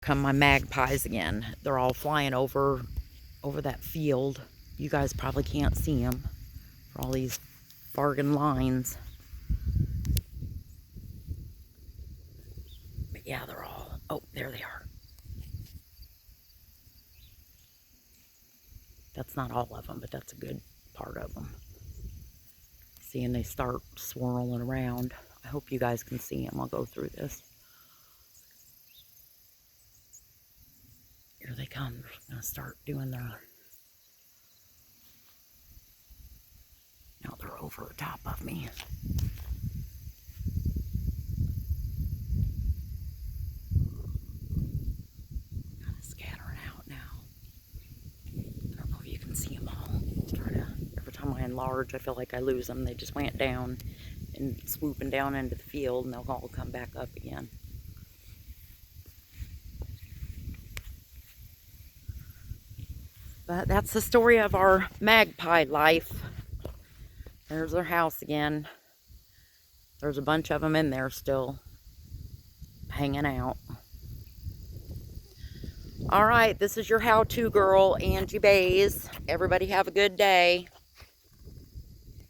Come my magpies again. They're all flying over that field. You guys probably can't see them for all these bargain lines. But yeah, they're all, oh, there they are. That's not all of them, but that's a good part of them. Seeing they start swirling around. I hope you guys can see them. I'll go through this. Here they come. They're going to start doing their... Now they're over the top of me. Kind of scattering out now. I don't know if you can see them all. Every time I enlarge, I feel like I lose them. They just went down and swooping down into the field, and they'll all come back up again. But that's the story of our magpie life. There's their house again. There's a bunch of them in there still, hanging out. All right, this is your how-to girl, Magpie Bays. Everybody have a good day.